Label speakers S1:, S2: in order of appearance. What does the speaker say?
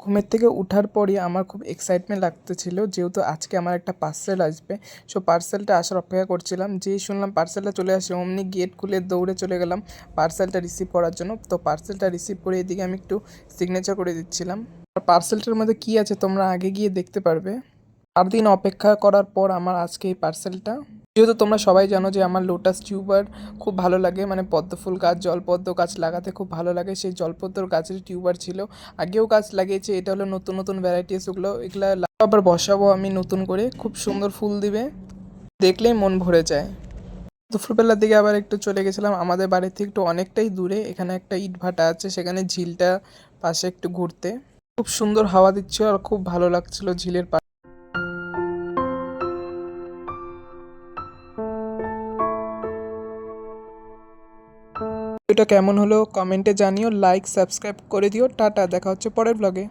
S1: ঘুমের থেকে উঠার পরই আমার খুব এক্সাইটমেন্ট লাগতেছিল, যেহেতু আজকে আমার একটা পার্সেল আসবে। সো পার্সেলটা আসার অপেক্ষা করছিলাম। যেই শুনলাম পার্সেলটা চলে আসে অমনি গেট খুলে দৌড়ে চলে গেলাম পার্সেলটা রিসিভ করার জন্য। তো পার্সেলটা রিসিভ করে এদিকে আমি একটু সিগনেচার করে দিচ্ছিলাম। আর পার্সেলটার মধ্যে কী আছে তোমরা আগে গিয়ে দেখতে পারবে। 4 দিন অপেক্ষা করার পর আমার আজকে এই পার্সেলটা। যেহেতু তোমরা সবাই জানো যে আমার লোটাস টিউবার খুব ভালো লাগে, মানে পদ্ম ফুল গাছ, জলপদ্ম গাছ লাগাতে খুব ভালো লাগে। সেই জলপদ্মর গাছের টিউবার ছিল, আগেও গাছ লাগিয়েছে। এটা হলো নতুন নতুন ভ্যারাইটিস, এগুলা আবার বসাবো আমি নতুন করে, খুব সুন্দর ফুল দিবে, দেখলেই মন ভরে যায়। দুপুরবেলার দিকে আবার একটু চলে গেছিলাম আমাদের বাড়ি থেকে একটু অনেকটাই দূরে, এখানে একটা ইটভাটা আছে, সেখানে ঝিলটা পাশে একটু ঘুরতে। খুব সুন্দর হাওয়া দিচ্ছিল আর খুব ভালো লাগছিল ঝিলের পাশে। এটা কেমন হলো কমেন্টে জানিও, লাইক সাবস্ক্রাইব করে দিও। টাটা, দেখা হচ্ছে পরের ব্লগে।